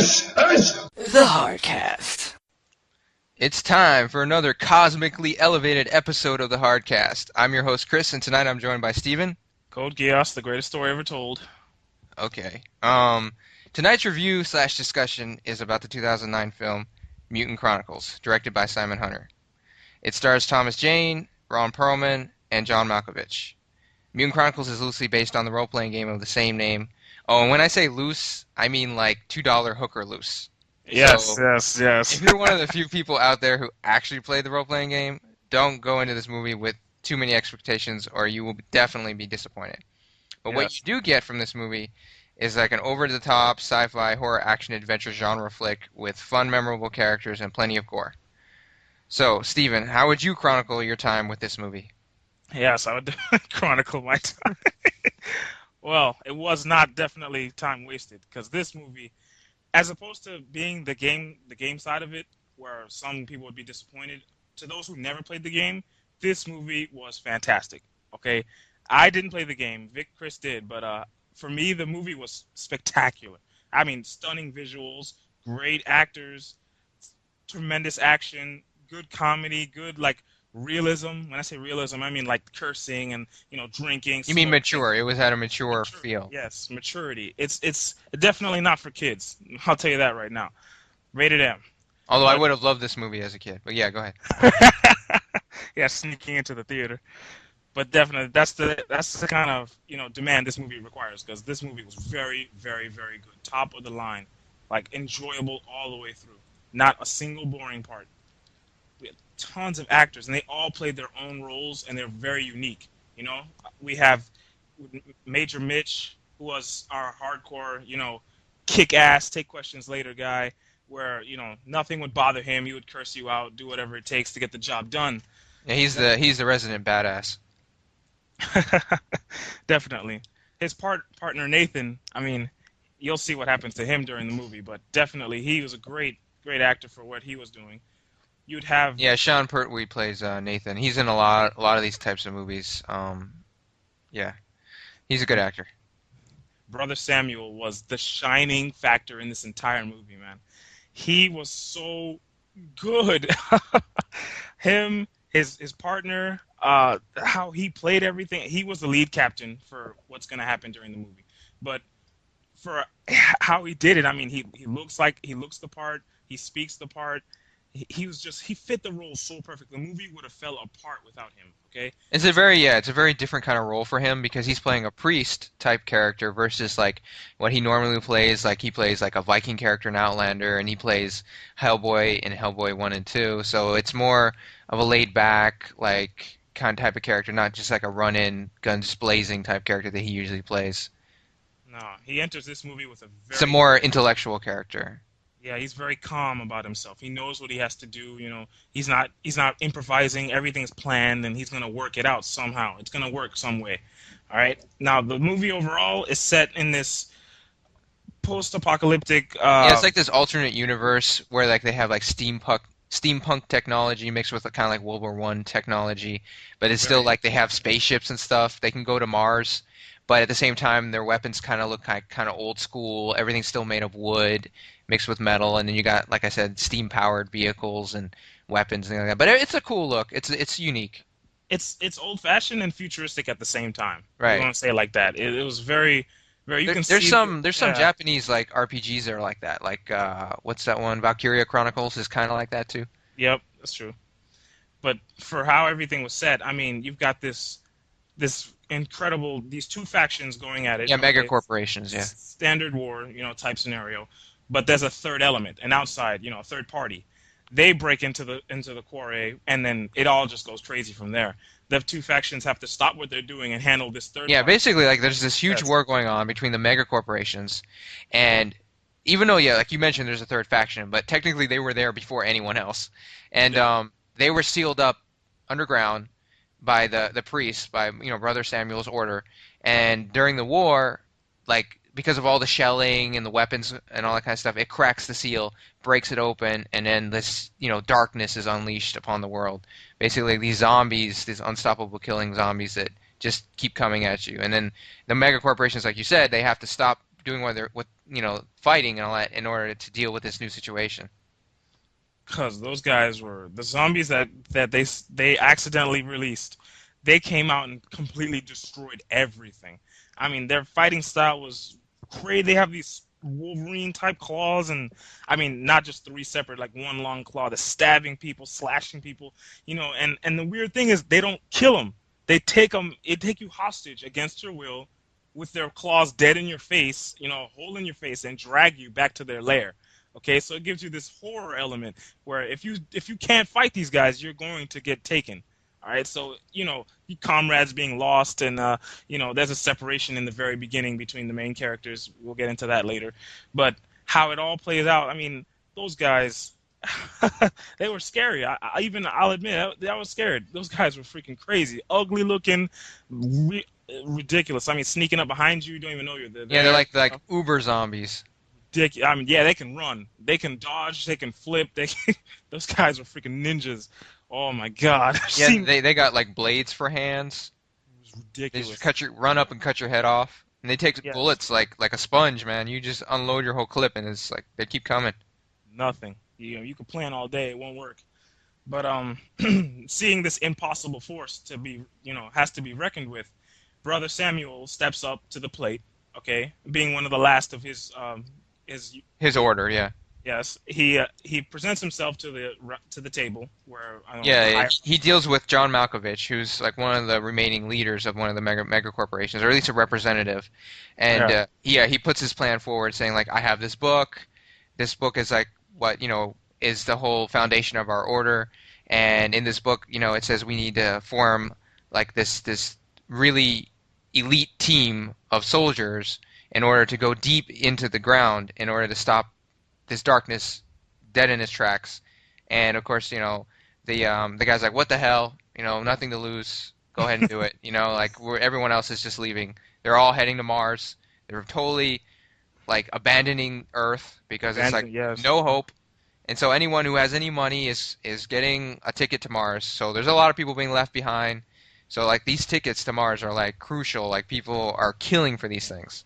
The Hardcast. It's time for another cosmically elevated episode of the Hardcast. I'm your host, Chris, and tonight I'm joined by Steven. Code Geass, the greatest story ever told. Okay. Tonight's review / discussion is about the 2009 film Mutant Chronicles, directed by Simon Hunter. It stars Thomas Jane, Ron Perlman, and John Malkovich. Mutant Chronicles is loosely based on the role-playing game of the same name. Oh, and when I say loose, I mean like $2 hooker loose. Yes. If you're one of the few people out there who actually played the role-playing game, don't go into this movie with too many expectations or you will definitely be disappointed. But what you do get from this movie is like an over-the-top sci-fi horror action adventure genre flick with fun, memorable characters and plenty of gore. So, Steven, how would you chronicle your time with this movie? Yes, I would chronicle my time. Well, it was not definitely time wasted because this movie, as opposed to being the game side of it, where some people would be disappointed, to those who never played the game, this movie was fantastic. Okay, I didn't play the game. Chris did, but for me, the movie was spectacular. I mean, stunning visuals, great actors, tremendous action, good comedy, good realism. When I say realism, I mean like cursing and drinking. You mean mature? It was at a mature feel. Yes, maturity. It's definitely not for kids. I'll tell you that right now. Rated M. Although I would have loved this movie as a kid, but yeah, go ahead. Yeah, sneaking into the theater. But definitely, that's the kind of demand this movie requires, because this movie was very, very, very good, top of the line, enjoyable all the way through. Not a single boring part. We had tons of actors, and they all played their own roles, and they're very unique. We have Major Mitch, who was our hardcore, kick-ass, take questions later guy, where nothing would bother him. He would curse you out, do whatever it takes to get the job done. Yeah, he's the resident badass. Definitely. His partner Nathan, I mean, you'll see what happens to him during the movie, but definitely he was a great actor for what he was doing. You'd have Sean Pertwee plays Nathan. He's in a lot of these types of movies. Yeah, he's a good actor. Brother Samuel was the shining factor in this entire movie, man. He was so good. Him, his partner, how he played everything. He was the lead captain for what's going to happen during the movie. But for how he did it, I mean, he looks the part. He speaks the part. He fit the role so perfectly. The movie would have fell apart without him. Okay. It's a very different kind of role for him because he's playing a priest type character versus what he normally plays. Like he plays a Viking character in Outlander, and he plays Hellboy in Hellboy 1 and 2. So it's more of a laid back kind of type of character, not just a run-in, guns blazing type character that he usually plays. No, he enters this movie with It's a more intellectual character. Yeah, he's very calm about himself. He knows what he has to do. He's not improvising. Everything's planned, and he's gonna work it out somehow. It's gonna work some way. All right. Now the movie overall is set in this post-apocalyptic. It's like this alternate universe where they have steampunk technology mixed with kind of World War I technology, but it's still they have spaceships and stuff. They can go to Mars, but at the same time their weapons kind of look kind of old school. Everything's still made of wood mixed with metal, and then you got, like I said, steam-powered vehicles and weapons and things like that. But it's a cool look. It's unique. It's old-fashioned and futuristic at the same time. Right. You want to say it like that. It was very, very. There's some Japanese RPGs that are like that. What's that one? Valkyria Chronicles is kind of like that too. Yep, that's true. But for how everything was set, I mean, you've got this incredible, these two factions going at it. Yeah, mega corporations. Yeah. Standard war, type scenario. But there's a third element, an outside, a third party. They break into the quarry, and then it all just goes crazy from there. The two factions have to stop what they're doing and handle this third. Yeah, party. Basically, there's this huge war going on between the mega corporations, and even though, like you mentioned, there's a third faction, but technically they were there before anyone else, and they were sealed up underground by the priests, by Brother Samuel's order, and during the war, because of all the shelling and the weapons and all that kind of stuff, it cracks the seal, breaks it open, and then this, darkness is unleashed upon the world. Basically, these zombies, these unstoppable killing zombies that just keep coming at you. And then the mega corporations, like you said, they have to stop doing what fighting and all that in order to deal with this new situation. Because those guys were the zombies that they accidentally released. They came out and completely destroyed everything. I mean, their fighting style was crazy. They have these Wolverine type claws, and I mean, not just three separate, like one long claw, the stabbing people, slashing people, and the weird thing is they don't kill them. They take them, it take you hostage against your will, with their claws dead in your face, hole in your face, and drag you back to their lair. Okay, so it gives you this horror element where if you can't fight these guys, you're going to get taken. All right, so your comrades being lost, and there's a separation in the very beginning between the main characters. We'll get into that later, but how it all plays out. I mean, those guys, they were scary. I'll admit I was scared. Those guys were freaking crazy, ugly looking, ridiculous. I mean, sneaking up behind you, you don't even know you're there. Yeah, they're like uber zombies. I mean, yeah, they can run, they can dodge, they can flip. Those guys are freaking ninjas. Oh my god! Yeah, they got like blades for hands. It was ridiculous. They just run up and cut your head off, and they take Yes. bullets like a sponge, man. You just unload your whole clip, and it's like they keep coming. Nothing. You can plan all day, it won't work. But seeing this impossible force to be, has to be reckoned with, Brother Samuel steps up to the plate. Okay, being one of the last of his Order, yeah. yes, he presents himself to the table where I don't know, Yeah, he deals with John Malkovich, who's like one of the remaining leaders of one of the mega corporations, or at least a representative. And he puts his plan forward, saying like, I have this book. This book is like what is the whole foundation of our order. And in this book, it says we need to form like this really elite team of soldiers in order to go deep into the ground in order to stop this darkness dead in its tracks. And of course, the guy's like, what the hell? Nothing to lose. Go ahead and do it. Like everyone else is just leaving. They're all heading to Mars. They're totally like abandoning Earth because it's like yes. no hope. And so anyone who has any money is getting a ticket to Mars. So there's a lot of people being left behind. So like these tickets to Mars are like crucial. Like people are killing for these things.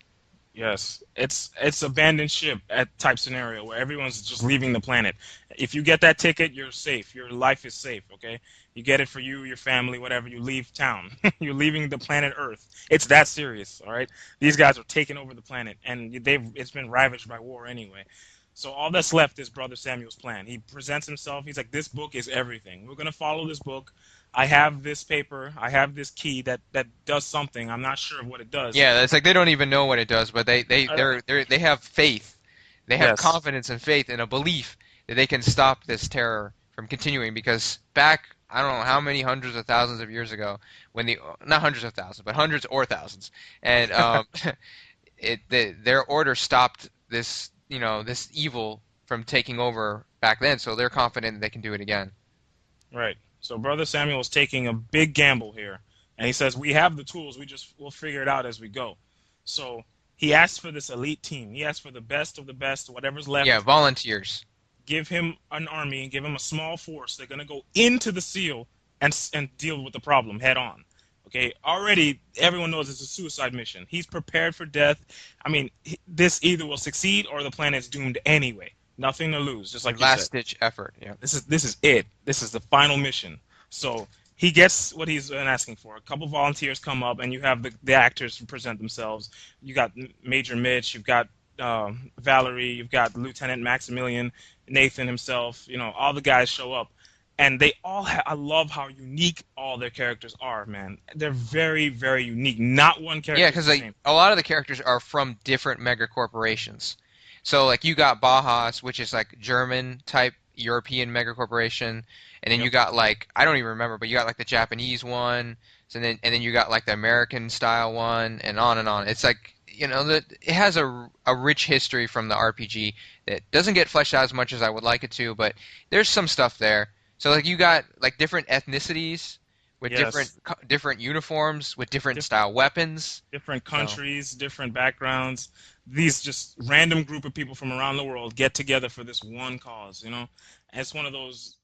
Yes, it's abandoned ship at type scenario where everyone's just leaving the planet. If you get that ticket, you're safe. Your life is safe. Okay, you get it for you, your family, whatever. You leave town. You're leaving the planet Earth. It's that serious. All right, these guys are taking over the planet, and it's been ravaged by war anyway. So all that's left is Brother Samuel's plan. He presents himself. He's like, this book is everything. We're gonna follow this book. I have this paper. I have this key that does something. I'm not sure of what it does. Yeah, it's like they don't even know what it does, but they have faith. They have Yes. confidence and faith and a belief that they can stop this terror from continuing because back I don't know how many hundreds of thousands of years ago when not hundreds of thousands but hundreds or thousands and their order stopped this evil from taking over back then, so they're confident that they can do it again. Right. So Brother Samuel is taking a big gamble here, and he says, "We have the tools. We'll figure it out as we go." So he asks for this elite team. He asks for the best of the best, whatever's left. Yeah, volunteers. Give him an army, give him a small force. They're gonna go into the seal and deal with the problem head on. Okay. Already, everyone knows it's a suicide mission. He's prepared for death. I mean, this either will succeed or the planet's doomed anyway. Nothing to lose, just like you said. Last ditch effort. Yeah. This is it. This is the final mission. So he gets what he's been asking for. A couple volunteers come up, and you have the actors present themselves. You got Major Mitch, you've got Valerie, you've got Lieutenant Maximilian, Nathan himself. All the guys show up, and they all. I love how unique all their characters are, man. They're very, very unique. Not one character. Yeah, because a lot of the characters are from different mega corporations. So like you got Bajas, which is like German type European mega corporation, and then you got like I don't even remember, but you got like the Japanese one, and then you got like the American style one, and on and on. It's like that it has a rich history from the RPG that doesn't get fleshed out as much as I would like it to, but there's some stuff there. So like you got like different ethnicities with different uniforms with different style weapons, different countries, different backgrounds. These just random group of people from around the world get together for this one cause, And it's one of those